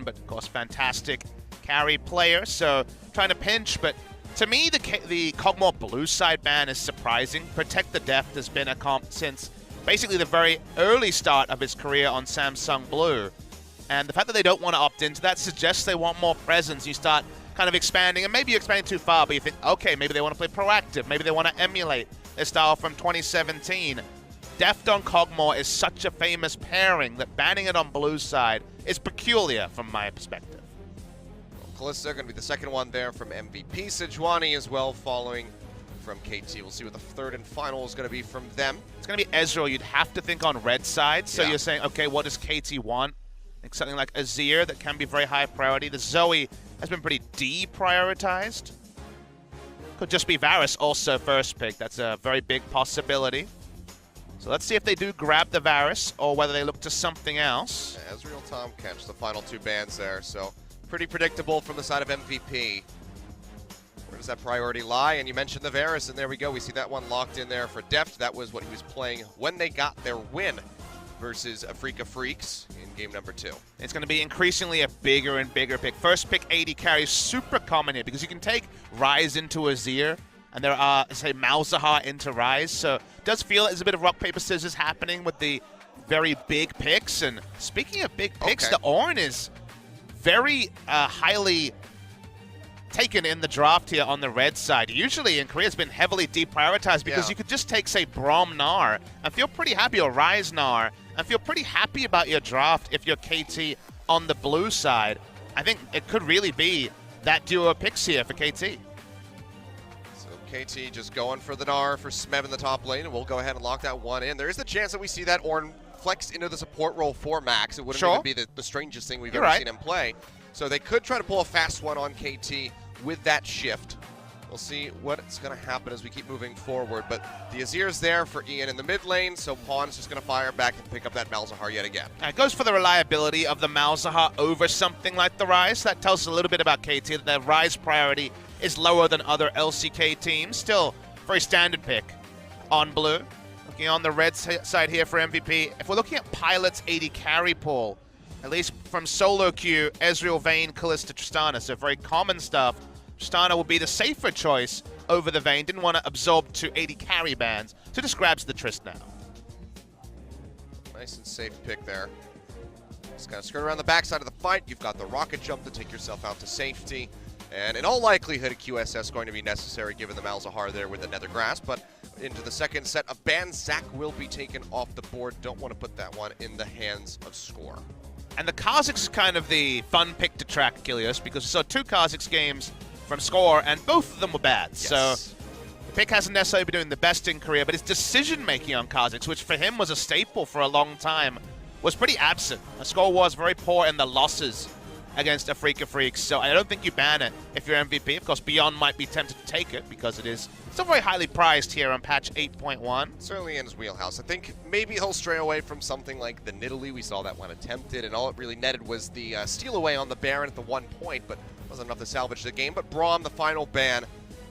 Titan, but of course, fantastic carry player. So trying to pinch, but to me, the Kog'Maw blue side ban is surprising. Protect the Deft has been a comp since basically the very early start of his career on Samsung Blue. And the fact that they don't want to opt into that suggests they want more presence. You start kind of expanding, and maybe you're expanding too far, but you think, okay, maybe they want to play proactive. Maybe they want to emulate their style from 2017. Deft on Kog'Maw is such a famous pairing that banning it on blue side is peculiar from my perspective. Kalista going to be the second one there from MVP. Sejuani as well following from KT. We'll see what the third and final is going to be from them. It's going to be Ezreal. You'd have to think on red side. So yeah. You're saying, okay, what does KT want? Like something like Azir that can be very high priority. The Zoe has been pretty deprioritized. Could just be Varus also first pick. That's a very big possibility. So let's see if they do grab the Varus or whether they look to something else. Yeah, Ezreal, Tom Kench, the final two bans there. So pretty predictable from the side of MVP. Where does that priority lie? And you mentioned the Varus, and there we go. We see that one locked in there for Deft. That was what he was playing when they got their win versus Afrika Freaks in game number 2. It's going to be increasingly a bigger and bigger pick. First pick AD carry is super common here because you can take Ryze into Azir, and there are, say, Malzahar into Ryze. So it does feel there's a bit of rock, paper, scissors happening with the very big picks. And speaking of big picks, the Ornn is very highly taken in the draft here on the red side. Usually in Korea it's been heavily deprioritized because you could just take, say, Braum Gnar and feel pretty happy, or Ryze Gnar, and feel pretty happy about your draft if you're KT on the blue side. I think it could really be that duo of picks here for KT. So KT just going for the Gnar for Smev in the top lane, and we'll go ahead and lock that one in. There is the chance that we see that Ornn flex into the support role for Max. It wouldn't even be the strangest thing we've ever seen him play. So they could try to pull a fast one on KT with that shift. We'll see what's going to happen as we keep moving forward. But the Azir's there for Ian in the mid lane, so Pawn's just going to fire back and pick up that Malzahar yet again. It goes for the reliability of the Malzahar over something like the Ryze. That tells us a little bit about KT, that the Ryze priority is lower than other LCK teams. Still, very standard pick on blue. Looking on the red side here for MVP. If we're looking at Pilot's AD carry pool, at least from solo queue, Ezreal, Vayne, Kalista, Tristana, so very common stuff. Tristana will be the safer choice over the Vayne. Didn't want to absorb 2 AD carry bans, so just grabs the Trist now. Nice and safe pick there. Just kind of skirt around the backside of the fight. You've got the rocket jump to take yourself out to safety. And in all likelihood, a QSS going to be necessary given the Malzahar there with the Nether Grass. But into the second set, a ban Zac will be taken off the board. Don't want to put that one in the hands of Score. And the Kha'Zix is kind of the fun pick to track, Achilles, because we saw 2 Kha'Zix games from Score, and both of them were bad. Yes. So the pick hasn't necessarily been doing the best in Korea, but his decision-making on Kha'Zix, which for him was a staple for a long time, was pretty absent. Score was very poor in the losses against Afrika Freaks, so I don't think you ban it if you're MVP. Of course, Beyond might be tempted to take it because it is still very highly prized here on patch 8.1. Certainly in his wheelhouse. I think maybe he'll stray away from something like the Nidalee. We saw that one attempted, and all it really netted was the steal away on the Baron at the 1 point, but wasn't enough to salvage the game. But Braum, the final ban,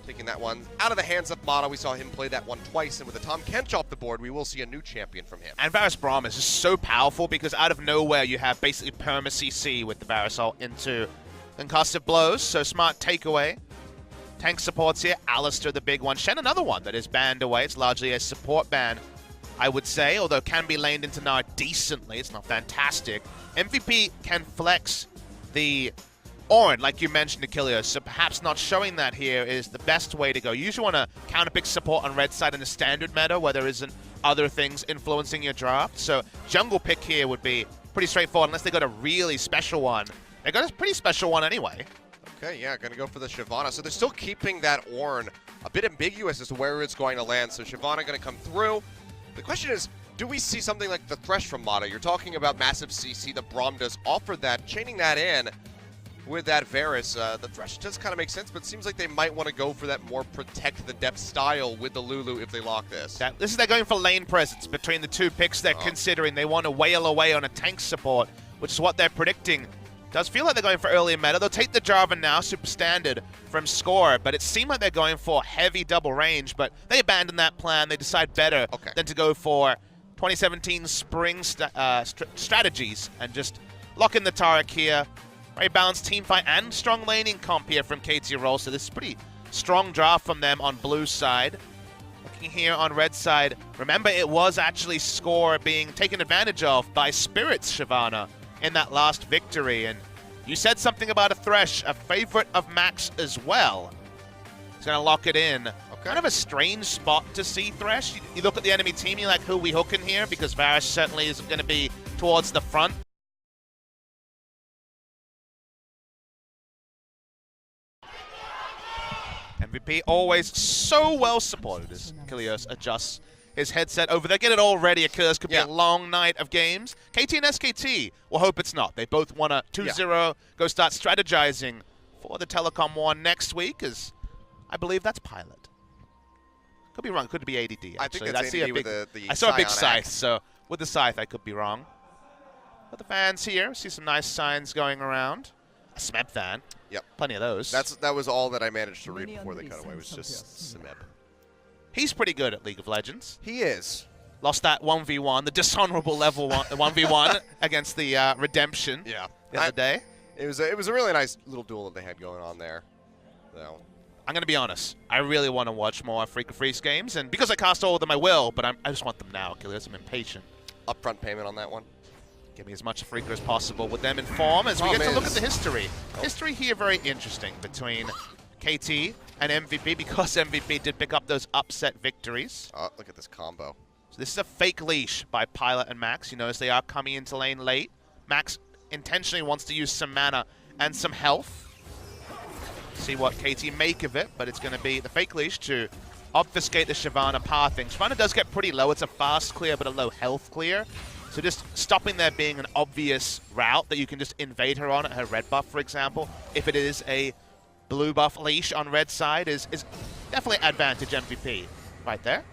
taking that one out of the hands of Mata. We saw him play that one twice, and with the Tom Kench off the board, we will see a new champion from him. And Varus Braum is just so powerful because out of nowhere you have basically perma CC with the Varus ult into concussive blows, so smart takeaway. Tank supports here, Alistar the big one. Shen another one that is banned away. It's largely a support ban, I would say, although can be laned into Gnar decently. It's not fantastic. MVP can flex the Ornn, like you mentioned, Achilles, so perhaps not showing that here is the best way to go. You usually want to counterpick support on red side in the standard meta where there isn't other things influencing your draft. So jungle pick here would be pretty straightforward unless they got a really special one. They got a pretty special one anyway. Okay, yeah, going to go for the Shyvana. So they're still keeping that Ornn a bit ambiguous as to where it's going to land. So Shyvana going to come through. The question is, do we see something like the Thresh from Mata? You're talking about massive CC. The Braum does offer that. Chaining that in with that Varus, the Thresh does kind of make sense, but it seems like they might want to go for that more protect the depth style with the Lulu if they lock this. This is they're going for lane presence between the 2 picks they're considering. They want to wail away on a tank support, which is what they're predicting. Does feel like they're going for early meta. They'll take the Jarvan now, super standard from Score, but it seemed like they're going for heavy double range, but they abandoned that plan. They decide better than to go for 2017 spring strategies and just lock in the Taric here. Very balanced team fight and strong laning comp here from KT Rolster. This is pretty strong draft from them on blue side. Looking here on red side, remember it was actually score being taken advantage of by Spirit's Shyvana in that last victory. And you said something about a Thresh, a favorite of Max as well. He's going to lock it in. Okay. Kind of a strange spot to see Thresh. You look at the enemy team, you're like, who are we hooking here? Because Varus certainly isn't going to be towards the front. MVP always so well supported as Kilios adjusts his headset over there. Get it all ready. Kilios could be a long night of games. KT and SKT, we'll hope it's not. They both want a 2-0, go start strategizing for the Telecom War next week, as I believe that's Pilot. Could be wrong. Could be ADD, actually. I think that's ADD with the I saw a big scythe, X. so with the scythe, I could be wrong. But the fans here, see some nice signs going around. A Smeb fan. Yep. Plenty of those. That was all that I managed to read before the cutaway. It was just Smeb. He's pretty good at League of Legends. He is. Lost that 1v1, the dishonorable level 1v1 against the Redemption the other day. It was a really nice little duel that they had going on there. So. I'm going to be honest. I really want to watch more Freak of Freaks games, and because I cast all of them, I will, but I just want them now, Kilios. I'm impatient. Upfront payment on that one. Give me as much Freaker as possible with them in form as we get to look at the history. History here very interesting between KT and MVP, because MVP did pick up those upset victories. Oh, look at this combo. So this is a fake leash by Pilot and Max. You notice they are coming into lane late. Max intentionally wants to use some mana and some health. See what KT make of it, but it's going to be the fake leash to obfuscate the Shyvana pathing. Shyvana does get pretty low. It's a fast clear, but a low health clear. So just stopping there being an obvious route that you can just invade her on at her red buff, for example, if it is a blue buff leash on red side, is definitely advantage MVP right there.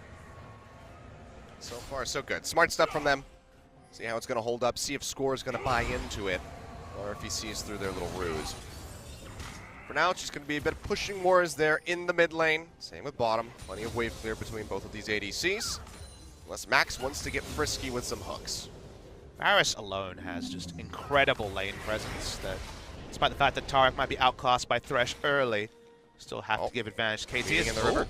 So far, so good. Smart stuff from them. See how it's going to hold up. See if Score is going to buy into it, or if he sees through their little ruse. For now, it's just going to be a bit of pushing wars there in the mid lane. Same with bottom. Plenty of wave clear between both of these ADCs. Unless Max wants to get frisky with some hooks. Varus alone has just incredible lane presence that, despite the fact that Taric might be outclassed by Thresh early, still have to give advantage to KT. In the river.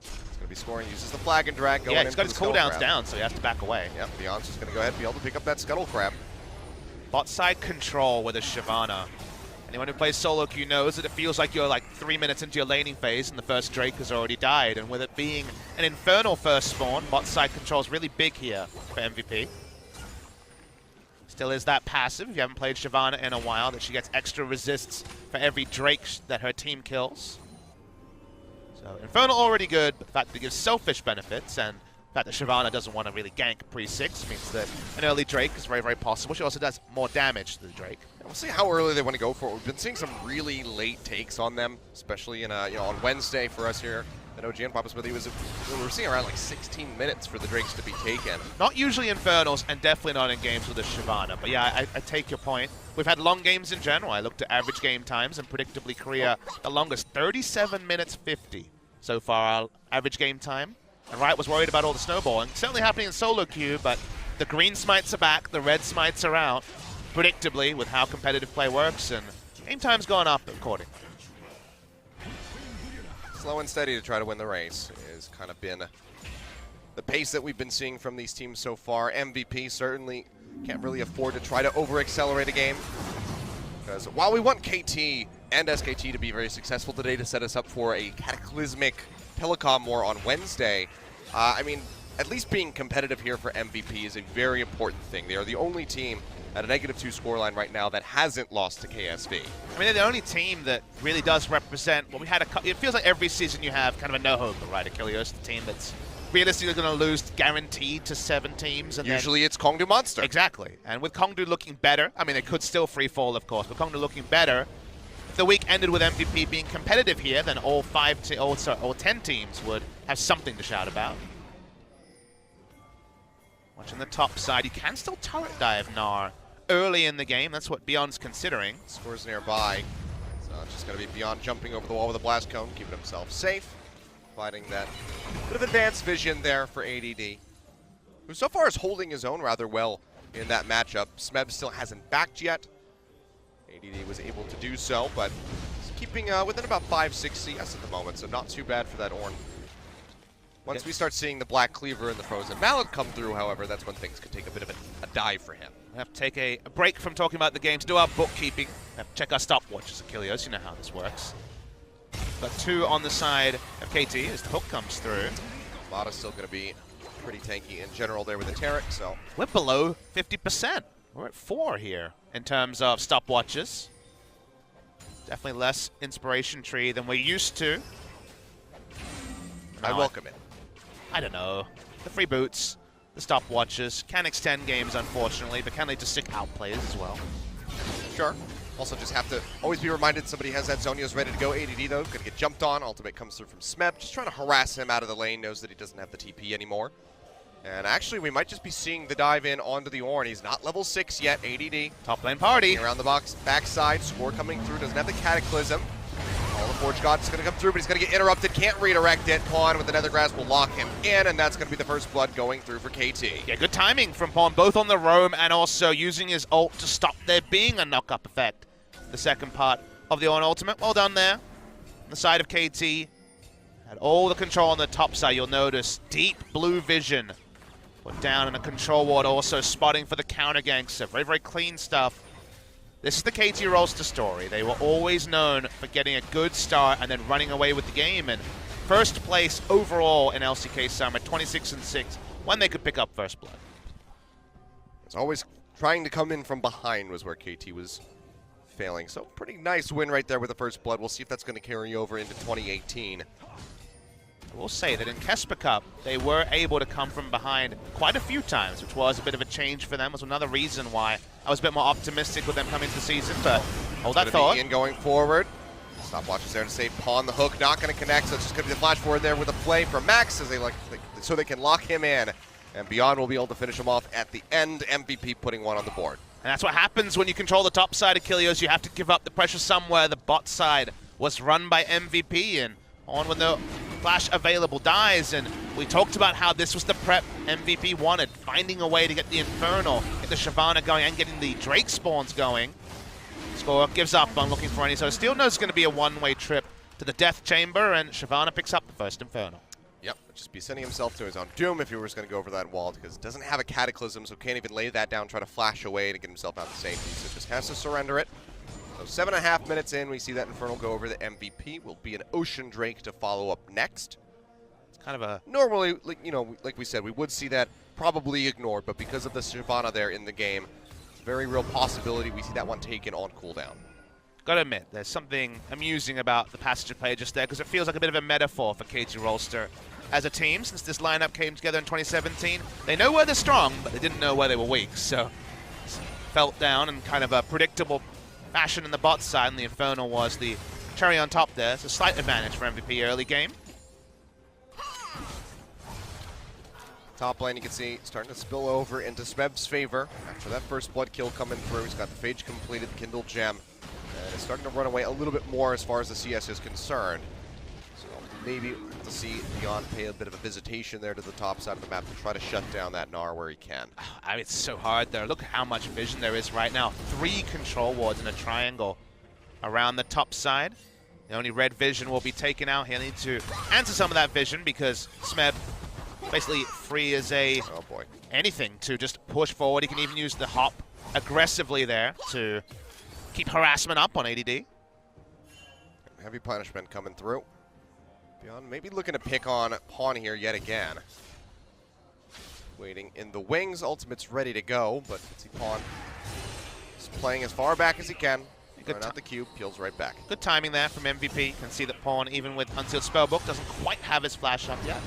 He's going to be scoring, uses the flag and drag. Going he's got his cooldowns down, so he has to back away. Yep, Beyond's just going to go ahead and be able to pick up that Scuttle Crab. Bot side control with a Shyvana. Anyone who plays solo queue knows that it feels like you're like 3 minutes into your laning phase and the first Drake has already died. And with it being an Infernal first spawn, bot side control is really big here for MVP. Still is that passive, if you haven't played Shyvana in a while, that she gets extra resists for every Drake that her team kills. So Infernal already good, but the fact that it gives selfish benefits, and the fact that Shyvana doesn't want to really gank pre-6 means that an early Drake is very, very possible. She also does more damage to the Drake. We'll see how early they want to go for it. We've been seeing some really late takes on them, especially in on Wednesday for us here at OGN. Papa Smithy we were seeing around like 16 minutes for the Drakes to be taken. Not usually Infernals, and definitely not in games with a Shyvana. But yeah, I take your point. We've had long games in general. I looked at average game times, and predictably Korea, the longest, 37 minutes 50 so far, our average game time. And Riot was worried about all the snowballing. Certainly happening in solo queue, but the green smites are back, the red smites are out. Predictably, with how competitive play works, and game time's gone up accordingly. Slow and steady to try to win the race has kind of been the pace that we've been seeing from these teams so far. MVP certainly can't really afford to try to over-accelerate a game, because while we want KT and SKT to be very successful today to set us up for a cataclysmic Telecom War on Wednesday, I mean, at least being competitive here for MVP is a very important thing. They are the only team at a -2 scoreline right now that hasn't lost to KSV. I mean, they're the only team that really does represent what we had. It feels like every season you have kind of a no-hope, right? Achilles, the team that's realistically going to lose guaranteed to 7 teams. And usually it's Kongdu Monster. Exactly. And with Kongdu looking better, I mean, it could still free fall, of course, but Kongdu looking better. If the week ended with MVP being competitive here, then all 10 teams would have something to shout about. Watching the top side, you can still turret dive Gnar early in the game. That's what Beyond's considering. Scores nearby. So it's just going to be Beyond jumping over the wall with a blast cone, keeping himself safe. Providing that bit of advanced vision there for ADD, who so far is holding his own rather well in that matchup. Smeb still hasn't backed yet. ADD was able to do so, but he's keeping within about 5-6 CS at the moment, so not too bad for that Ornn. Once we start seeing the Black Cleaver and the Frozen Mallet come through, however, that's when things could take a bit of a dive for him. We have to take a break from talking about the game to do our bookkeeping. We have to check our stopwatches, Achilles. You know how this works. Got 2 on the side of KT as the hook comes through. Mata's still going to be pretty tanky in general there with the Taric, so. We're below 50%. We're at 4 here in terms of stopwatches. Definitely less inspiration tree than we're used to. I welcome it. I don't know. The free boots, the stopwatches can extend games, unfortunately, but can lead to sick outplays as well. Sure. Also just have to always be reminded somebody has that Zhonya's ready to go. ADD, though, going to get jumped on. Ultimate comes through from Smeb. Just trying to harass him out of the lane. Knows that he doesn't have the TP anymore. And actually, we might just be seeing the dive in onto the Ornn. He's not level 6 yet. ADD. Top lane party. Around the box, backside. Score coming through. Doesn't have the Cataclysm. All the Forge God is going to come through, but he's going to get interrupted. Can't redirect it. Pawn with the Nether Grass will lock him in, and that's going to be the first blood going through for KT. Yeah, good timing from Pawn, both on the roam and also using his ult to stop there being a knock-up effect. The second part of the Ornn ultimate. Well done there. On the side of KT, had all the control on the top side. You'll notice deep blue vision. Put down in a control ward, also spotting for the counter gank. So very, very clean stuff. This is the KT Rolster story. They were always known for getting a good start and then running away with the game. And first place overall in LCK Summer, 26-6, when they could pick up first blood. It's always trying to come in from behind was where KT was failing. So pretty nice win right there with the first blood. We'll see if that's going to carry over into 2018. I will say that in Kesper Cup, they were able to come from behind quite a few times, which was a bit of a change for them. Was another reason why I was a bit more optimistic with them coming into the season, but hold that thought. Ian going forward. Stopwatch is there to save Pawn. The hook not going to connect, so it's just going to be the flash forward there with a play from Max as so they can lock him in. And Beyond will be able to finish him off at the end. MVP putting one on the board. And that's what happens when you control the top side of Achilles. You have to give up the pressure somewhere. The bot side was run by MVP, and on when the flash available dies, and we talked about how this was the prep MVP wanted, finding a way to get the Infernal, get the Shyvana going, and getting the Drake spawns going. Score gives up on looking for any, so still knows it's going to be a one-way trip to the Death Chamber, and Shyvana picks up the first Infernal. Yep, just be sending himself to his own doom if he was going to go over that wall, because it doesn't have a Cataclysm, so can't even lay that down, try to flash away to get himself out to safety, so just has to surrender it. So 7.5 minutes in, we see that Infernal go over the MVP. Will be an Ocean Drake to follow up next. It's kind of a... Normally, like we said, we would see that probably ignored, but because of the Shyvana there in the game, it's a very real possibility we see that one taken on cooldown. Gotta admit, there's something amusing about the passage of play just there, because it feels like a bit of a metaphor for KT Rolster as a team. Since this lineup came together in 2017, they know where they're strong, but they didn't know where they were weak. So, felt down and kind of a predictable fashion in the bot side, and the Infernal was the cherry on top there. It's a slight advantage for MVP early game. Top lane, you can see, starting to spill over into Smeb's favor. After that first blood kill coming through, he's got the Phage completed, the Kindle Gem. And it's starting to run away a little bit more as far as the CS is concerned. So maybe we'll have to see Beyond pay a bit of a visitation there to the top side of the map to try to shut down that Gnar where he can. I mean, it's so hard there. Look how much vision there is right now. 3 control wards in a triangle around the top side. The only red vision will be taken out. He'll need to answer some of that vision because Smeb basically free as a anything to just push forward. He can even use the hop aggressively there to keep harassment up on ADD. Heavy punishment coming through. Beyond maybe looking to pick on Pawn here yet again. Waiting in the wings. Ultimate's ready to go, but let's see Pawn is playing as far back as he can. Good out the cube, peels right back. Good timing there from MVP. Can see that Pawn, even with Unsealed Spellbook, doesn't quite have his flash up yet.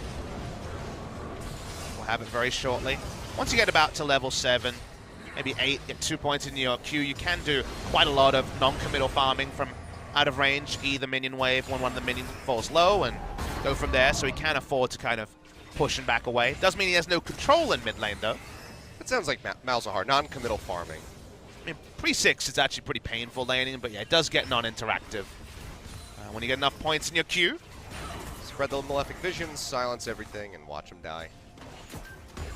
We'll have it very shortly. Once you get about to level 7, maybe 8, get 2 points in your queue, you can do quite a lot of non-committal farming from out of range, either minion wave when one of the minions falls low, and go from there, so he can afford to kind of push and back away. Does mean he has no control in mid lane, though. It sounds like Malzahar, non-committal farming. I mean, pre-6 it's actually pretty painful laning, but yeah, it does get non-interactive. When you get enough points in your queue. Spread the Malefic Visions, silence everything, and watch them die.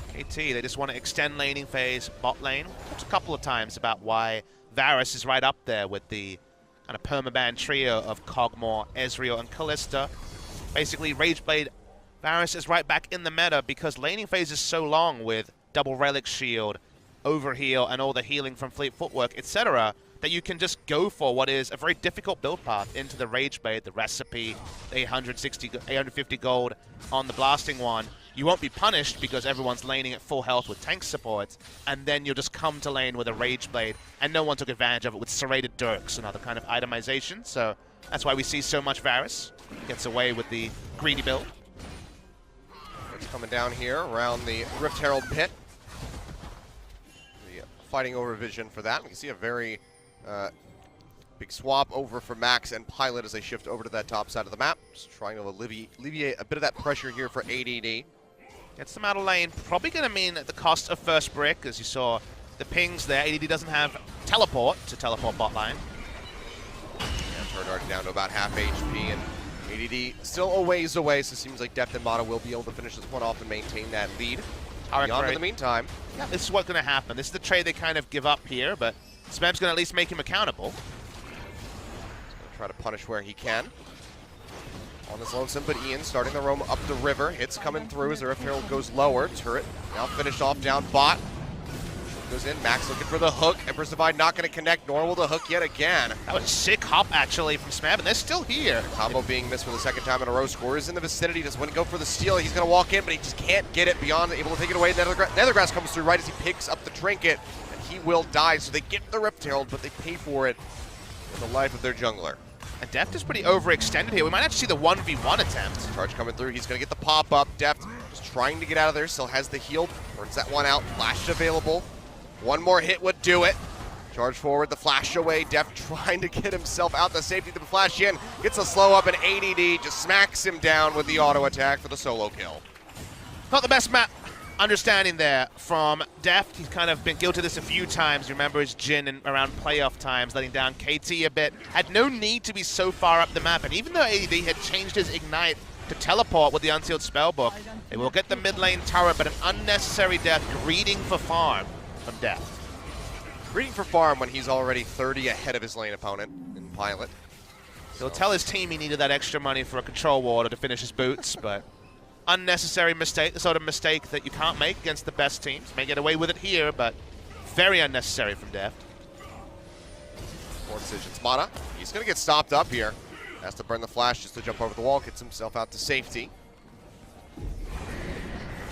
KT, they just want to extend laning phase, bot lane. Talked a couple of times about why Varus is right up there with the kind of permaban trio of Kog'Maw, Ezreal, and Kalista. Basically, Rageblade Varus is right back in the meta because laning phase is so long with double Relic Shield, Overheal, and all the healing from Fleet Footwork, etc., that you can just go for what is a very difficult build path into the Rageblade, the recipe, 850 gold on the blasting one. You won't be punished because everyone's laning at full health with tank supports, and then you'll just come to lane with a Rageblade, and no one took advantage of it with serrated Dirks and other kind of itemization, so that's why we see so much Varus. Gets away with the greedy build. It's coming down here around the Rift Herald pit. The fighting over vision for that. We can see a very big swap over for Max and Pilot as they shift over to that top side of the map. Just trying to alleviate a bit of that pressure here for ADD. Gets them out of lane. Probably going to mean at the cost of first brick, as you saw the pings there. ADD doesn't have teleport to teleport bot line. Yeah, turret already down to about half HP, and ADD still a ways away, so it seems like Deft and Mata will be able to finish this one off and maintain that lead. Beyond in the meantime. Yeah, this is what's going to happen. This is the trade they kind of give up here, but Smeb's going to at least make him accountable. He's going to try to punish where he can. On this lonesome, but Ian starting the roam up the river. Hits coming through as the Rift Herald goes lower. Turret now finished off down bot. Goes in, Max looking for the hook. Emperor's Divide not going to connect, nor will the hook yet again. That was a sick hop, actually, from Smeb, and they're still here. The combo being missed for the second time in a row. Score is in the vicinity, doesn't want to go for the steal. He's going to walk in, but he just can't get it beyond, able to take it away. Nethergrass comes through right as he picks up the trinket, and he will die. So they get the Rift Herald, but they pay for it in the life of their jungler. And Deft is pretty overextended here. We might actually see the 1v1 attempt. Charge coming through. He's going to get the pop-up. Deft just trying to get out of there. Still has the heal. Burns that one out. Flash available. One more hit would do it. Charge forward, the flash away. Deft trying to get himself out the safety to the flash in. Gets a slow up, and ADD just smacks him down with the auto attack for the solo kill. Not the best map understanding there from Deft. He's kind of been guilty of this a few times. You remember his Jhin in around playoff times, letting down KT a bit. Had no need to be so far up the map, and even though ADD had changed his Ignite to teleport with the Unsealed Spellbook, they will get the mid lane turret, but an unnecessary death, greeting for farm from Deft. Greeting for farm when he's already 30 ahead of his lane opponent in Pilot. He'll tell his team he needed that extra money for a control ward to finish his boots, but unnecessary mistake, the sort of mistake that you can't make against the best teams. May get away with it here, but very unnecessary from Deft. More decisions. Mata, he's going to get stopped up here. Has to burn the flash just to jump over the wall, gets himself out to safety.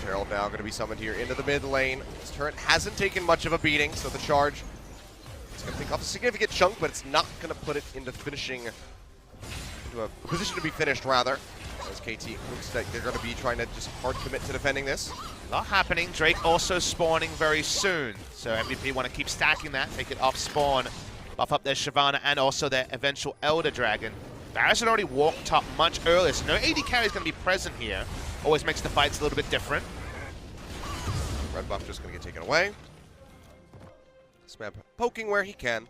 Gerald now going to be summoned here into the mid lane. His turret hasn't taken much of a beating, so the charge is going to take off a significant chunk, but it's not going to put it into finishing, into a position to be finished, rather. As KT looks like they're going to be trying to just hard commit to defending this. A lot happening. Drake also spawning very soon. So MVP want to keep stacking that, take it off spawn, buff up their Shyvana and also their eventual Elder Dragon. Varus had already walked top much earlier, so no AD carry is going to be present here. Always makes the fights a little bit different. Red buff just going to get taken away. Smeb poking where he can.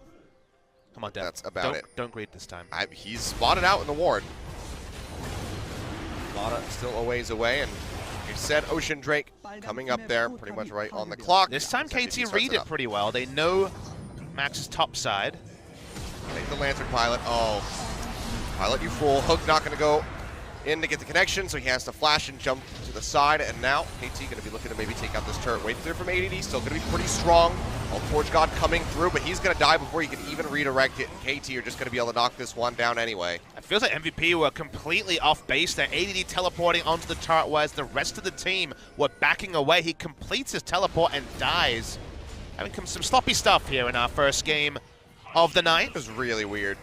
Come on, Deft. That's about it. Don't greet this time. He's spotted out in the ward. Mata still a ways away, and you said Ocean Drake coming up there pretty much right on the clock. This time KT read it pretty well. They know Max's top side. Take the Lantern Pilot. Oh, Pilot, you fool. Hook not going to go in to get the connection, so he has to flash and jump to the side, and now KT going to be looking to maybe take out this turret. Wait there from ADD, still going to be pretty strong. Forge God coming through, but he's going to die before he can even redirect it, and KT are just going to be able to knock this one down anyway. It feels like MVP were completely off base there. ADD teleporting onto the turret, whereas the rest of the team were backing away. He completes his teleport and dies. Having some sloppy stuff here in our first game of the night. It was really weird.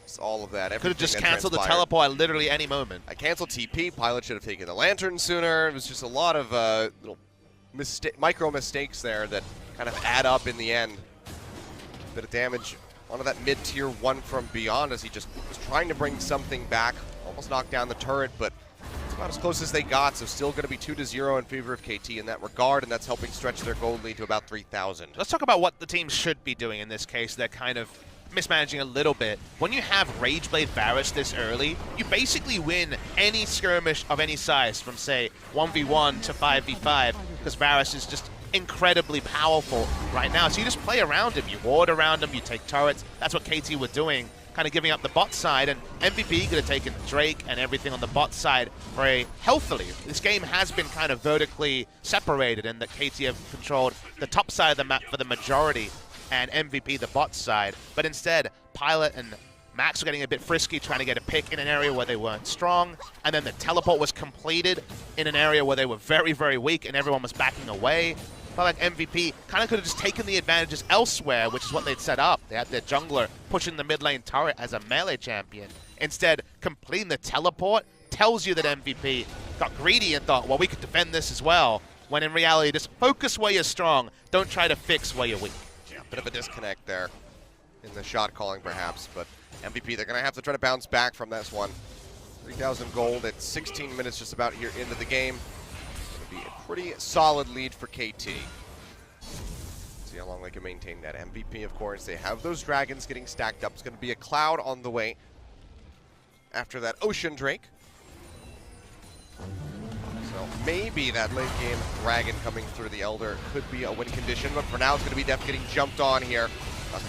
It's all of that. Could have just canceled the teleport at literally any moment. I canceled TP. Pilot should have taken the Lantern sooner. It was just a lot of little micro mistakes there that kind of add up in the end. Bit of damage onto that mid-tier one from Beyond as he just was trying to bring something back. Almost knocked down the turret, but it's about as close as they got, so still going to be 2-0 in favor of KT in that regard, and that's helping stretch their gold lead to about 3,000. Let's talk about what the team should be doing in this case. They're kind of mismanaging a little bit. When you have Rageblade Varus this early, you basically win any skirmish of any size from, say, 1v1 to 5v5, because Varus is just incredibly powerful right now. So you just play around him. You ward around him. You take turrets. That's what KT were doing, kind of giving up the bot side. And MVP could have taken Drake and everything on the bot side very healthily. This game has been kind of vertically separated in that KT have controlled the top side of the map for the majority and MVP the bot side. But instead, Pilot and Max were getting a bit frisky, trying to get a pick in an area where they weren't strong, and then the teleport was completed in an area where they were very, very weak, and everyone was backing away. Felt like MVP kind of could have just taken the advantages elsewhere, which is what they'd set up. They had their jungler pushing the mid lane turret as a melee champion. Instead, completing the teleport tells you that MVP got greedy and thought, well, we could defend this as well, when in reality, just focus where you're strong. Don't try to fix where you're weak. Yeah, bit of a disconnect there in the shot calling, perhaps, but MVP, they're going to have to try to bounce back from this one. 3,000 gold at 16 minutes just about here into the game. Going to be a pretty solid lead for KT. See how long they can maintain that. MVP, of course, they have those dragons getting stacked up. It's going to be a Cloud on the way after that Ocean Drake. So maybe that late game dragon coming through the Elder could be a win condition, but for now it's going to be Def getting jumped on here.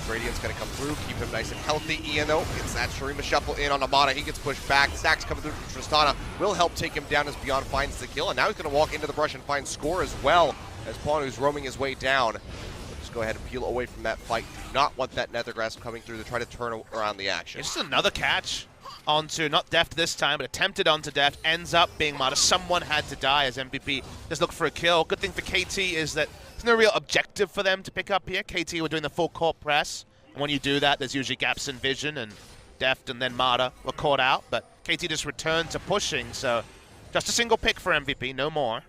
Radiant's going to come through, keep him nice and healthy. Ian, though, gets that Shurima shuffle in on Amada. He gets pushed back. Stacks coming through from Tristana. Will help take him down as Beyond finds the kill. And now he's going to walk into the brush and find Score as well, as Pawn, who's roaming his way down. We'll just go ahead and peel away from that fight. Do not want that Nethergrass coming through to try to turn around the action. It's just another catch onto, not Deft this time, but attempted onto Deft. Ends up being Mata. Someone had to die as MVP just looked for a kill. Good thing for KT is that there's no real objective for them to pick up here. KT were doing the full court press. And when you do that, there's usually gaps in vision, and Deft and then Mata were caught out. But KT just returned to pushing, so just a single pick for MVP, no more.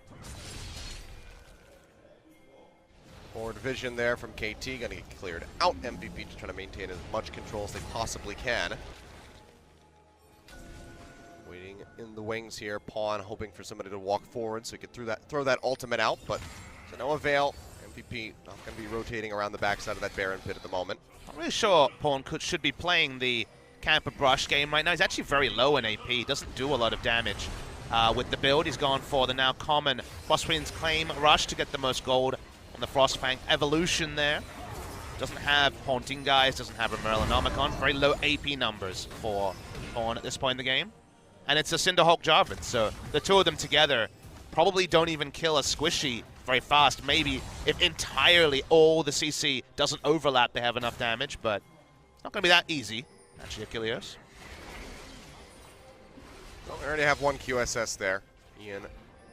Forward vision there from KT, going to get cleared out. MVP just trying to maintain as much control as they possibly can. Waiting in the wings here, Pawn hoping for somebody to walk forward so he could throw that ultimate out, but to no avail. MVP not going to be rotating around the backside of that Baron pit at the moment. Not really sure Pawn should be playing the Camper Brush game right now. He's actually very low in AP. He doesn't do a lot of damage with the build. He's gone for the now common Frostwind's Claim Rush to get the most gold on the Frostfang evolution there. Doesn't have Haunting Guys, doesn't have a Merlinomicon. Very low AP numbers for Pawn at this point in the game. And it's a Cinderhawk Jarvan, so the two of them together probably don't even kill a Squishy very fast. Maybe if entirely all the CC doesn't overlap, they have enough damage, but it's not going to be that easy, actually, Achilles. Well, we already have one QSS there. Ian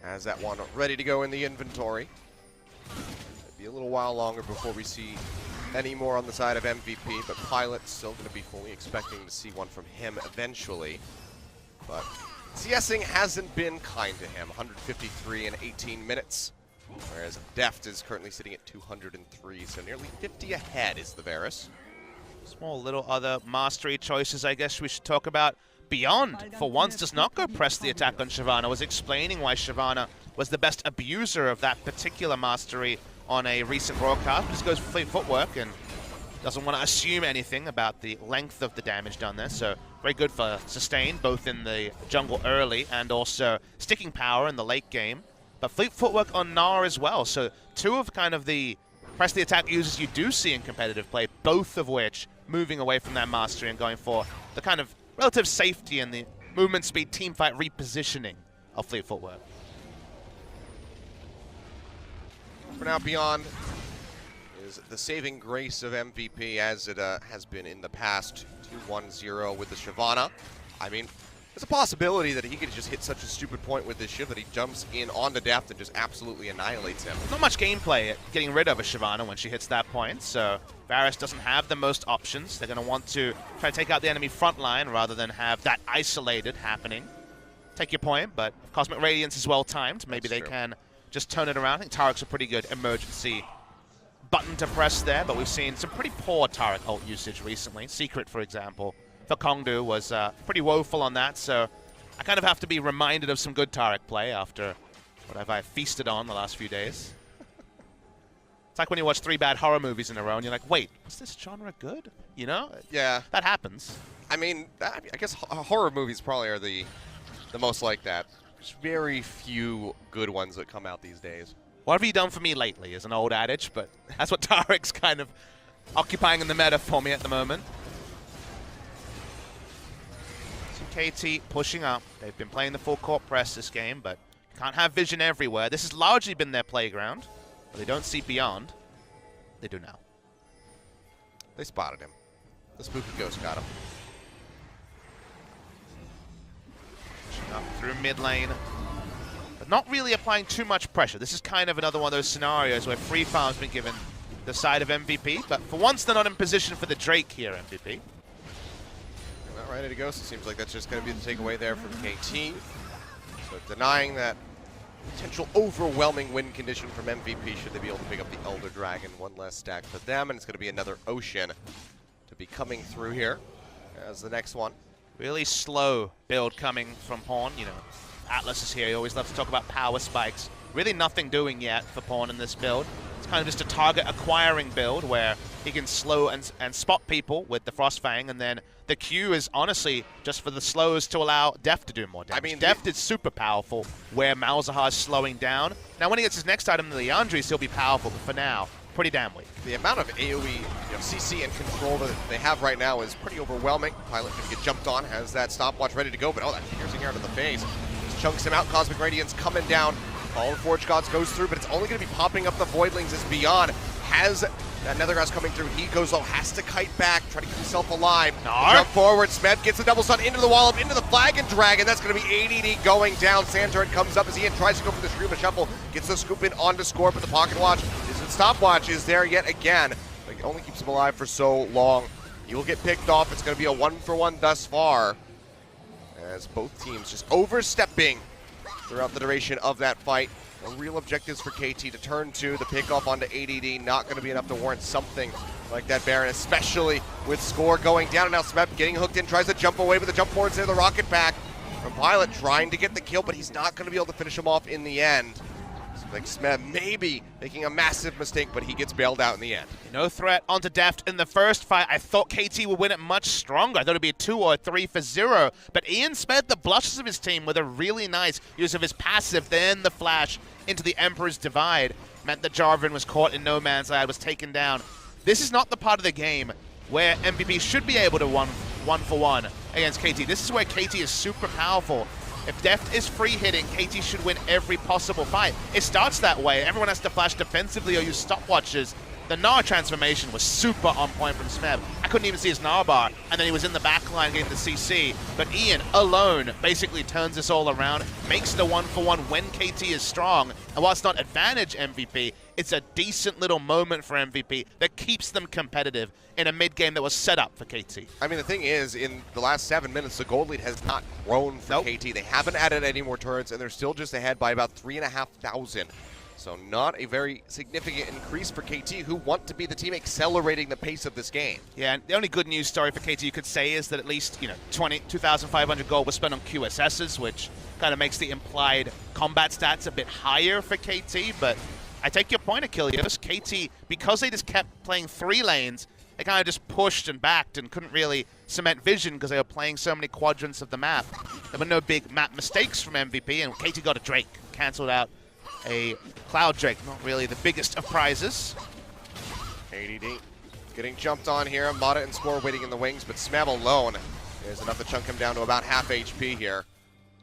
has that one ready to go in the inventory. It'll be a little while longer before we see any more on the side of MVP, but Pilot still going to be fully expecting to see one from him eventually. But CSing hasn't been kind to him. 153 in 18 minutes. Whereas Deft is currently sitting at 203, so nearly 50 ahead is the Varus. Small little other mastery choices I guess we should talk about. Beyond, for once, does not go press the attack on Shyvana. Was explaining why Shyvana was the best abuser of that particular mastery on a recent broadcast. Just goes for fleet footwork and doesn't want to assume anything about the length of the damage done there. So very good for sustain, both in the jungle early and also sticking power in the late game. But fleet footwork on Gnar as well. So two of kind of the press the attack users you do see in competitive play, both of which moving away from that mastery and going for the kind of relative safety and the movement speed teamfight repositioning of fleet footwork. For now, Beyond is the saving grace of MVP as it has been in the past. 2-1-0 with the Shyvana. I mean, there's a possibility that he could just hit such a stupid point with this shift that he jumps in onto Deft and just absolutely annihilates him. Not much gameplay at getting rid of a Shyvana when she hits that point, so Varus doesn't have the most options. They're going to want to try to take out the enemy front line rather than have that isolated happening. Take your point, but if Cosmic Radiance is well timed, maybe they can just turn it around. I think Tarek's a pretty good emergency button to press there, but we've seen some pretty poor Tarek ult usage recently. Secret, for example, for Kongdu was pretty woeful on that, so I kind of have to be reminded of some good Tarek play after what I've feasted on the last few days. It's like when you watch 3 bad horror movies in a row and you're like, wait, was this genre good? You know? Yeah. That happens. I mean, I guess horror movies probably are the most like that. There's very few good ones that come out these days. What have you done for me lately is an old adage, but that's what Tarek's kind of occupying in the meta for me at the moment. So KT pushing up. They've been playing the full court press this game, but can't have vision everywhere. This has largely been their playground, but they don't see beyond. They do now. They spotted him. The spooky ghost got him. Pushing up through mid lane. But not really applying too much pressure. This is kind of another one of those scenarios where Free Farm's been given the side of MVP, but for once they're not in position for the Drake here, MVP. Not ready to go, so it seems like that's just going to be the takeaway there from KT. So denying that potential overwhelming win condition from MVP should they be able to pick up the Elder Dragon. One less stack for them, and it's going to be another Ocean to be coming through here as the next one. Really slow build coming from Pawn. You know, Atlas is here. He always loves to talk about power spikes. Really nothing doing yet for Pawn in this build. It's kind of just a target acquiring build where he can slow and spot people with the Frostfang, and then the Q is honestly just for the slows to allow Deft to do more damage. I mean, Deft is super powerful where Malzahar is slowing down. Now when he gets his next item, the Leandri's, he'll be powerful, but for now, pretty damn weak. The amount of AoE, CC and control that they have right now is pretty overwhelming. Pilot can get jumped on, has that stopwatch ready to go, but oh, that piercing arrow to the face. Just chunks him out, Cosmic Radiance coming down. All the Forge Gods goes through, but it's only going to be popping up the Voidlings as Beyond has that Nethergrass coming through. He goes low, has to kite back, try to keep himself alive. Jump forward, Smeb gets the double stun into the wall, up into the Flagon Dragon. That's going to be ADD going down. Sandturret comes up as Ian tries to go for the Scream of Shuffle, gets the scoop in onto score, but the Pocket Watch isn't. Stopwatch is there yet again. Like, it only keeps him alive for so long. He will get picked off. It's going to be a 1-for-1 thus far, as both teams just overstepping throughout the duration of that fight. No real objectives for KT to turn to. The pickoff onto ADD not going to be enough to warrant something like that Baron, especially with score going down. And now Smeb getting hooked in, tries to jump away, but the jump forward's there. The rocket pack from Pilot trying to get the kill, but he's not going to be able to finish him off in the end. Like Smeb maybe making a massive mistake, but he gets bailed out in the end. No threat onto Deft in the first fight. I thought KT would win it much stronger. I thought it would be a 2 or 3-0. But Ian spared the blushes of his team with a really nice use of his passive. Then the flash into the Emperor's Divide meant that Jarvan was caught in no man's land, was taken down. This is not the part of the game where MVP should be able to one-for-one against KT. This is where KT is super powerful. If Deft is free hitting, KT should win every possible fight. It starts that way. Everyone has to flash defensively or use stopwatches. The Gnar transformation was super on point from Smeb. I couldn't even see his Gnar bar, and then he was in the back line getting the CC. But Ian, alone, basically turns this all around, makes the 1-for-1 when KT is strong. And while it's not advantage MVP, it's a decent little moment for MVP that keeps them competitive in a mid-game that was set up for KT. I mean, the thing is, in the last 7 minutes, the gold lead has not grown for KT. They haven't added any more turrets, and they're still just ahead by about 3,500. So not a very significant increase for KT, who want to be the team accelerating the pace of this game. Yeah, and the only good news story for KT you could say is that at least, 2,500 gold was spent on QSSs, which kind of makes the implied combat stats a bit higher for KT, but I take your point, Achilles. KT, because they just kept playing 3 lanes, they kind of just pushed and backed and couldn't really cement vision because they were playing so many quadrants of the map. There were no big map mistakes from MVP, and KT got a Drake, cancelled out a Cloud Drake, not really the biggest of prizes. ADD getting jumped on here. Mata and Score waiting in the wings, but Smeb alone is enough to chunk him down to about half HP here.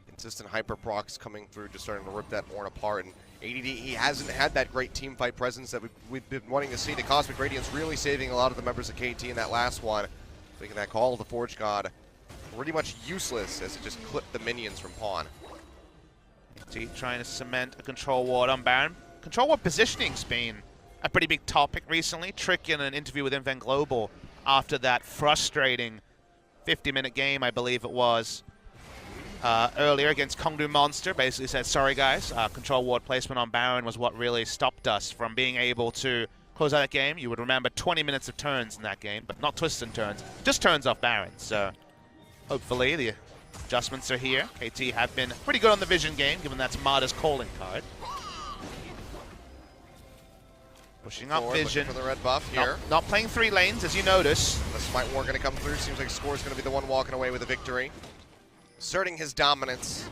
Consistent hyper procs coming through, just starting to rip that Ornn apart. And ADD, he hasn't had that great team fight presence that we've been wanting to see. The Cosmic Radiance really saving a lot of the members of KT in that last one. Making that call of the Forge God pretty much useless as it just clipped the minions from Pawn. Trying to cement a control ward on Baron. Control ward positioning's been a pretty big topic recently. Trick in an interview with Invent Global after that frustrating 50-minute game, I believe it was, earlier against Kongdu Monster, basically said, sorry guys, control ward placement on Baron was what really stopped us from being able to close out that game. You would remember 20 minutes of turns in that game, but not twists and turns, just turns off Baron. So hopefully the adjustments are here. KT have been pretty good on the vision game, given that's Mada's calling card. Pushing up vision. For the red buff here. Not playing 3 lanes, as you notice. The Smite War going to come through. Seems like Score's going to be the one walking away with a victory. Asserting his dominance.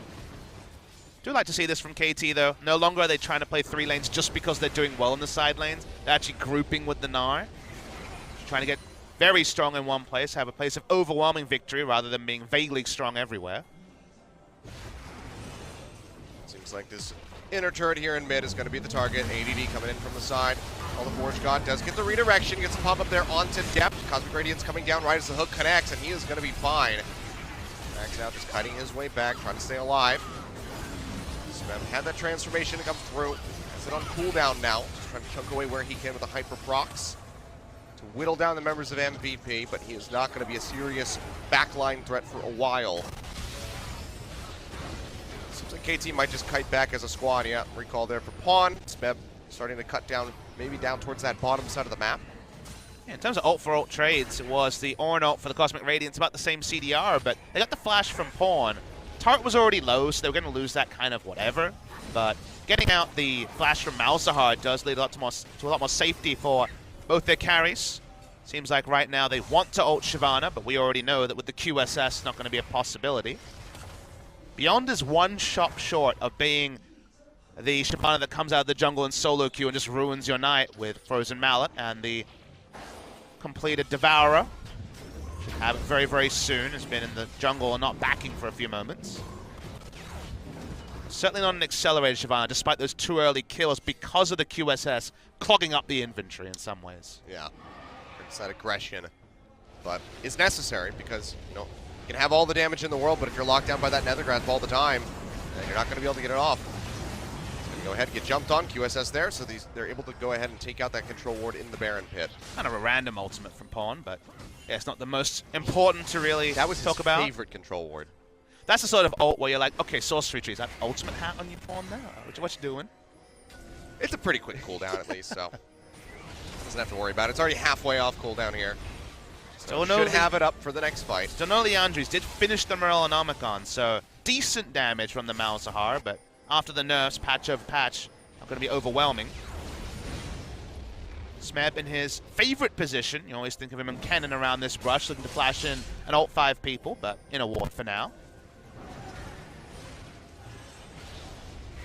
Do like to see this from KT, though. No longer are they trying to play 3 lanes just because they're doing well in the side lanes. They're actually grouping with the Gnar. Trying to get very strong in one place, have a place of overwhelming victory rather than being vaguely strong everywhere. Seems like this inner turret here in mid is going to be the target. ADD coming in from the side. All the Forge God does get the redirection, gets a pop up there onto Depth. Cosmic Radiance coming down right as the hook connects, and he is going to be fine. Max out just kiting his way back, trying to stay alive. Smeb had that transformation to come through. Has it on cooldown now. Just trying to chunk away where he can with the Hyper Procs to whittle down the members of MVP, but he is not going to be a serious backline threat for a while. Seems like KT might just kite back as a squad. Yeah, recall there for Pawn. Smeb starting to cut down, maybe down towards that bottom side of the map. Yeah, in terms of ult for ult trades, it was the Ornn ult for the Cosmic Radiance, about the same CDR, but they got the flash from Pawn. Turret was already low, so they were going to lose that kind of whatever. But getting out the flash from Malzahar does lead to a lot more safety for both their carries. Seems like right now they want to ult Shyvana, but we already know that with the QSS, it's not going to be a possibility. Beyond is one shot short of being the Shyvana that comes out of the jungle in solo queue and just ruins your night with Frozen Mallet and the completed Devourer. Should have it very, very soon. Has been in the jungle and not backing for a few moments. Certainly not an accelerated Shyvana, despite those 2 early kills because of the QSS clogging up the inventory in some ways. Yeah, it's that aggression, but it's necessary because, you know, you can have all the damage in the world, but if you're locked down by that Nether Grasp all the time, then you're not going to be able to get it off. It's going to go ahead and get jumped on, QSS there, so they're able to go ahead and take out that control ward in the Baron pit. Kind of a random ultimate from Pawn, but yeah, it's not the most important to really that was talk about. That was his favorite control ward. That's the sort of ult where you're like, okay, Sorcery Tree, is that ultimate hat on you, Pawn now? What you doing? It's a pretty quick cooldown at least, so doesn't have to worry about it. It's already halfway off cooldown here. So should have it up for the next fight. Still know Leandries did finish the Morellonomicon, so decent damage from the Malzahar, but after the nerfs, patch over patch, not going to be overwhelming. Smeb in his favorite position. You always think of him and Kennen around this brush, looking to flash in and ult 5 people, but in a ward for now.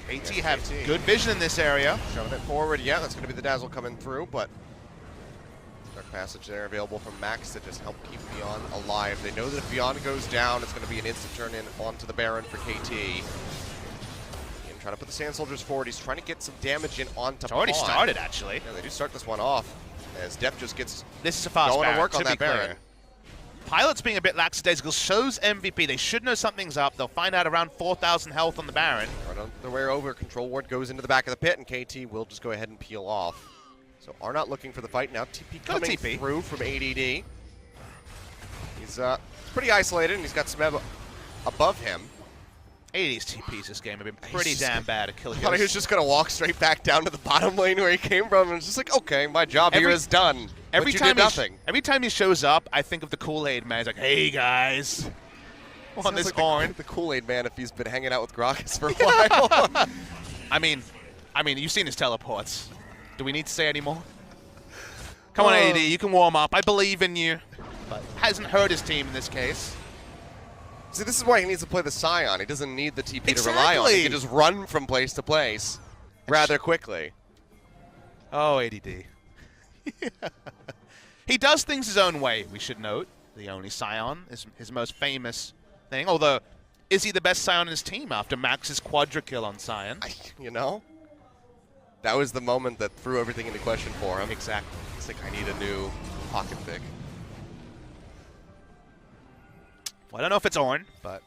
AT have good vision in this area. Shoving it forward, yeah, that's going to be the Dazzle coming through, but Dark Passage there available from Max to just help keep Beyond alive. They know that if Beyond goes down, it's going to be an instant turn in onto the Baron for KT. And trying to put the Sand Soldiers forward. He's trying to get some damage in onto Pawn. It's already started, actually. Yeah, they do start this one off as Depp just gets this is a fast going Baron, to work on that Baron. Pilot's being a bit lackadaisical, shows MVP. They should know something's up. They'll find out around 4,000 health on the Baron. Right on the way over, Control Ward goes into the back of the pit, and KT will just go ahead and peel off. So are not looking for the fight now. TP coming through from ADD. He's pretty isolated, and he's got Smeb above him. ADD's TPs this game have been pretty damn bad at killing. I thought he was just going to walk straight back down to the bottom lane where he came from, and it's just like, okay, my job here is done. Every time he shows up, I think of the Kool-Aid man. He's like, hey, guys. On this horn. The Kool-Aid man if he's been hanging out with Grokkas for a while. I mean, you've seen his teleports. Do we need to say any more? Come on, AD, you can warm up. I believe in you. But hasn't hurt his team in this case. See, this is why he needs to play the Scion. He doesn't need the TP to rely on. He can just run from place to place rather quickly. Oh, ADD. He does things his own way, we should note. The only Scion is his most famous thing. Although, is he the best Scion in his team after Max's quadra kill on Scion? You know, that was the moment that threw everything into question for him. Exactly. It's like, I need a new pocket pick. Well, I don't know if it's Ornn, but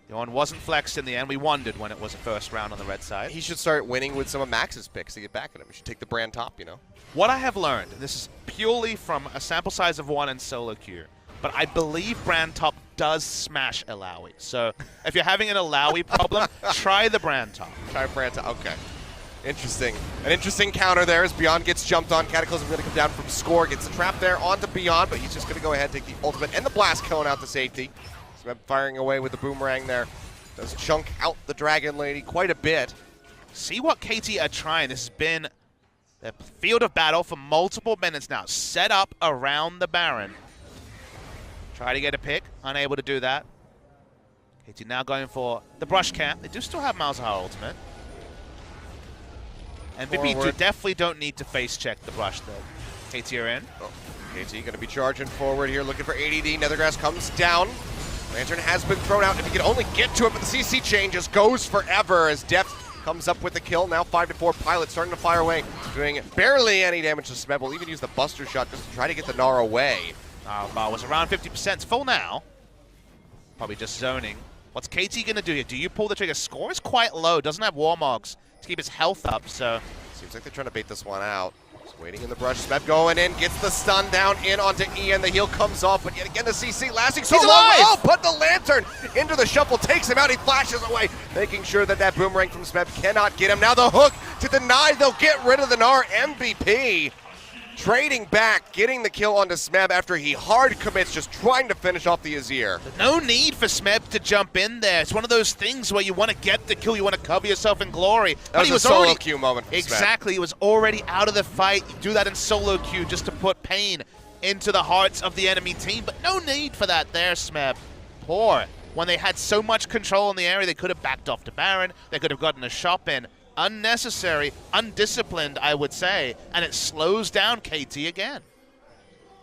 the Ornn wasn't flexed in the end. We wondered when it was a first round on the red side. He should start winning with some of Max's picks to get back at him. He should take the brand top, you know. What I have learned, and this is purely from a sample size of 1 in solo queue, but I believe brand top does smash Illaoi. So if you're having an Illaoi problem, try the brand top. Try brand top. Okay. Interesting. An interesting counter there as Beyond gets jumped on. Cataclysm going to come down from Score. Gets the trap there onto Beyond, but he's just going to go ahead and take the ultimate and the blast cone out to safety. So firing away with the boomerang there. Does chunk out the Dragon Lady quite a bit. See what KT are trying. This has been the field of battle for multiple minutes now. Set up around the Baron. Try to get a pick. Unable to do that. KT now going for the brush camp. They do still have Malzahar ultimate. And MVP definitely don't need to face check the brush though. KT are in. Oh, KT going to be charging forward here, looking for ADD. Nethergrass comes down. Lantern has been thrown out. If he can only get to it, but the CC chain just goes forever as Deft comes up with the kill. Now 5-4. Pilot starting to fire away, doing barely any damage to Smeb. Will even use the Buster Shot just to try to get the Gnar away. Was around 50%. It's full now. Probably just zoning. What's KT going to do here? Do you pull the trigger? Score is quite low. Doesn't have Warmogs to keep his health up, so... Seems like they're trying to bait this one out. Just waiting in the brush. Smeb going in, gets the stun down in onto Ian. The heal comes off, but yet again the CC lasting so long. Oh, put the Lantern into the shuffle, takes him out. He flashes away, making sure that that boomerang from Smeb cannot get him. Now the hook to deny. They'll get rid of the Gnar. MVP trading back, getting the kill onto Smeb after he hard commits, just trying to finish off the Azir. No need for Smeb to jump in there. It's one of those things where you want to get the kill, you want to cover yourself in glory. That was a solo queue moment for Exactly, he was already out of the fight. You do that in solo queue just to put pain into the hearts of the enemy team, but no need for that there, Smeb. Poor. When they had so much control in the area, they could have backed off to Baron, they could have gotten a shop in. Unnecessary, undisciplined, I would say, and it slows down KT again.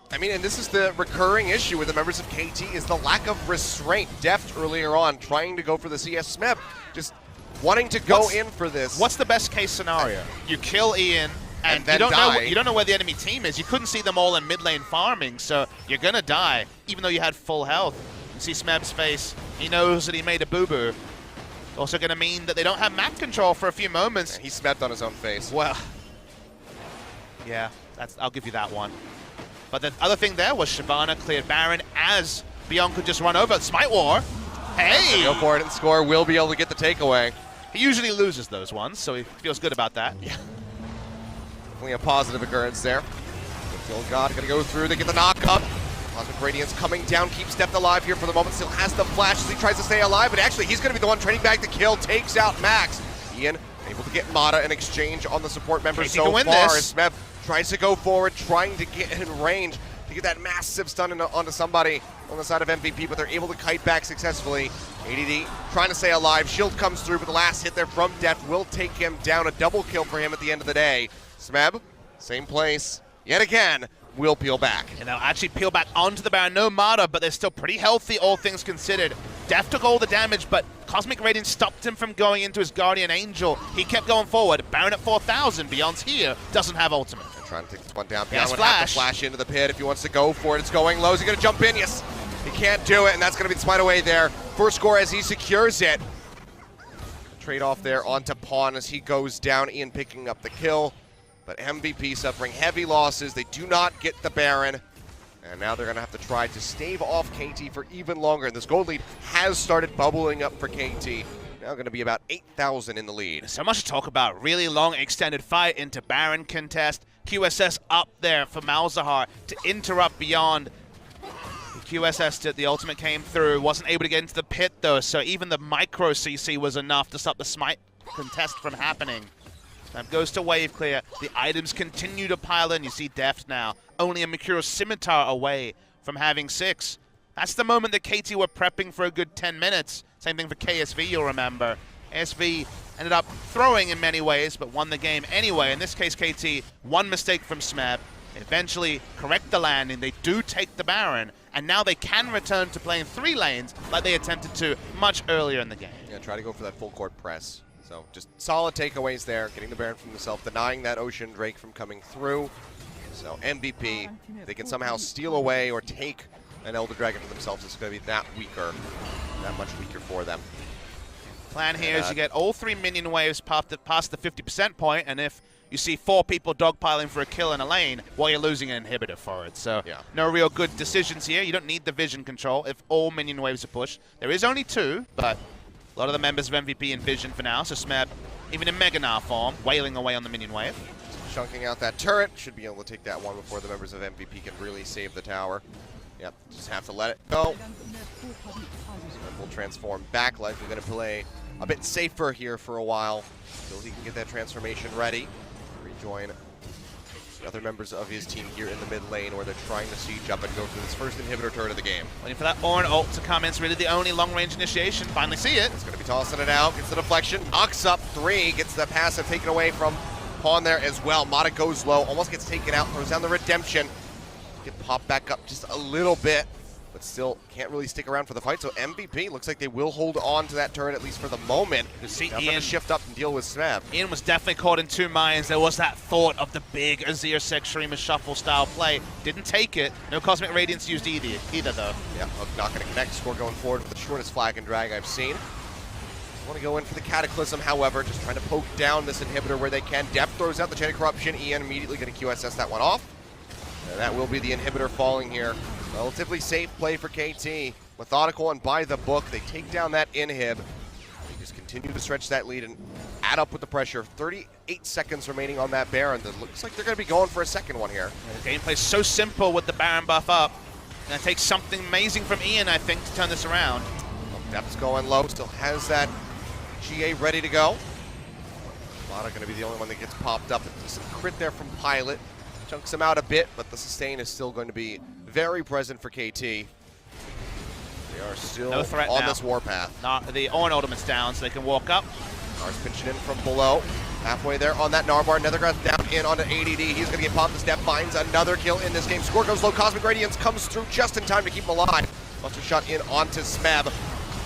I mean, and this is the recurring issue with the members of KT is the lack of restraint. Deft earlier on trying to go for the CS. Smeb just wanting to go in for this. What's the best case scenario? You kill Ian, and you don't know where the enemy team is. You couldn't see them all in mid lane farming, so you're gonna die, even though you had full health. You see Smeb's face. He knows that he made a boo-boo. Also going to mean that they don't have map control for a few moments. Yeah, he smacked on his own face. Well, yeah, I'll give you that one. But the other thing there was Shyvana cleared Baron as Beyond could just run over. Smite War. Hey! Go for it and score. Will be able to get the takeaway. He usually loses those ones, so he feels good about that. Yeah. Definitely a positive occurrence there. God going to go through. They get the knock up. Cosmic Radiance coming down, keeps Deft alive here for the moment, still has the flash as he tries to stay alive, but actually he's going to be the one trading back the kill, takes out Max. Ian able to get Mata in exchange on the support members so far as Smeb tries to go forward, trying to get in range to get that massive stun onto somebody on the side of MVP, but they're able to kite back successfully. ADD trying to stay alive, shield comes through, but the last hit there from Deft will take him down, a double kill for him at the end of the day. Smeb, same place, yet again, will peel back. And they'll actually peel back onto the Baron. No Mata, but they're still pretty healthy, all things considered. Deft took all the damage, but Cosmic Radiance stopped him from going into his Guardian Angel. He kept going forward. Baron at 4,000. Beyond's here. Doesn't have ultimate. They're trying to take this one down. Beyond would have to flash into the pit if he wants to go for it. It's going low. Is he going to jump in? Yes. He can't do it, and that's going to be the smite away there. First score as he secures it. Trade off there onto Pawn as he goes down. Ian picking up the kill. But MVP suffering heavy losses. They do not get the Baron. And now they're going to have to try to stave off KT for even longer. And this gold lead has started bubbling up for KT. Now going to be about 8,000 in the lead. So much to talk about. Really long extended fight into Baron contest. QSS up there for Malzahar to interrupt Beyond. QSS, the ultimate came through. Wasn't able to get into the pit though. So even the micro CC was enough to stop the smite contest from happening. That goes to wave clear. The items continue to pile in. You see Deft now. Only a Mercurial Scimitar away from having 6. That's the moment that KT were prepping for a good 10 minutes. Same thing for KSV, you'll remember. KSV ended up throwing in many ways, but won the game anyway. In this case, KT, one mistake from Smeb. Eventually correct the landing. They do take the Baron, and now they can return to playing 3 lanes like they attempted to much earlier in the game. Yeah, try to go for that full court press. So just solid takeaways there, getting the Baron from himself, denying that Ocean Drake from coming through. So MVP, they can somehow steal away or take an Elder Dragon for themselves. It's going to be that much weaker for them. Plan here is you get all 3 minion waves past the 50% point, and if you see 4 people dogpiling for a kill in a lane, well, you're losing an inhibitor for it. So yeah, no real good decisions here. You don't need the vision control if all minion waves are pushed. There is only 2, but a lot of the members of MVP in vision for now, so Smeb, even in Mega Gnar form, wailing away on the minion wave. Chunking out that turret, should be able to take that one before the members of MVP can really save the tower. Yep, just have to let it go. Smeb will transform back, likely going to play a bit safer here for a while, until he can get that transformation ready. Rejoin the other members of his team here in the mid lane where they're trying to siege up and go for this first inhibitor turret of the game. Waiting for that Ornn ult to come in. It's really the only long-range initiation. Finally see it. It's going to be tossing it out. Gets the deflection. Knocks up 3. Gets the passive taken away from Pawn there as well. Mata goes low. Almost gets taken out. Throws down the redemption. Get popped back up just a little bit, but still can't really stick around for the fight. So MVP looks like they will hold on to that turret at least for the moment. You see now Ian shift up and deal with Smeb. Ian was definitely caught in two minds. There was that thought of the big Azir Sextrema shuffle style play. Didn't take it. No Cosmic Radiance used either though. Yeah, Hook not going to connect. Score going forward with the shortest flag and drag I've seen. Want to go in for the Cataclysm, however, just trying to poke down this inhibitor where they can. Depth throws out the Chain of Corruption. Ian immediately going to QSS that one off. And that will be the inhibitor falling here. Relatively safe play for KT. Methodical and by the book. They take down that inhib. They just continue to stretch that lead and add up with the pressure. 38 seconds remaining on that Baron. That looks like they're going to be going for a second one here. Yeah, the gameplay's so simple with the Baron buff up. Gonna take something amazing from Ian, I think, to turn this around. Depth's going low. Still has that GA ready to go. Mata going to be the only one that gets popped up. Some crit there from Pilot. Chunks him out a bit, but the sustain is still going to be very present for KT. They are still no threat on now. This warpath. The Ornn ultimate's down, so they can walk up. Nars pinching in from below. Halfway there on that Narbar. Nethergrass down in onto ADD. He's going to get popped. The step finds another kill in this game. Score goes low. Cosmic Radiance comes through just in time to keep him alive. Buster shot in onto Smeb.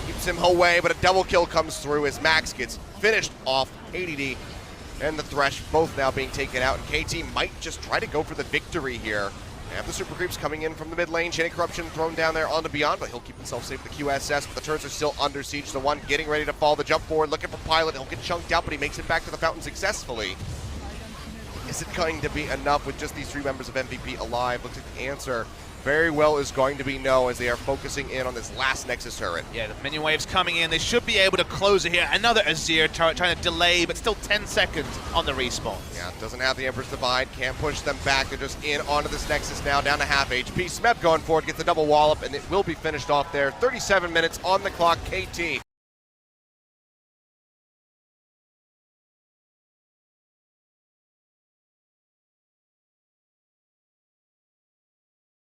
Keeps him away, but a double kill comes through as Max gets finished off. ADD and the Thresh both now being taken out, and KT might just try to go for the victory here. They have the super creeps coming in from the mid lane. Chain of Corruption thrown down there onto Beyond, but he'll keep himself safe with the QSS. But the turrets are still under siege. The one getting ready to fall. The jump forward, looking for Pilot. He'll get chunked out, but he makes it back to the fountain successfully. Is it going to be enough with just these 3 members of MVP alive? Looks like the answer very well is going to be no, as they are focusing in on this last Nexus turret. Yeah, the minion wave's coming in. They should be able to close it here. Another Azir turret trying to delay, but still 10 seconds on the respawn. Yeah, doesn't have the Emperor's Divide. Can't push them back. They're just in onto this Nexus now, down to half HP. Smeb going forward, gets the double wallop, and it will be finished off there. 37 minutes on the clock, KT.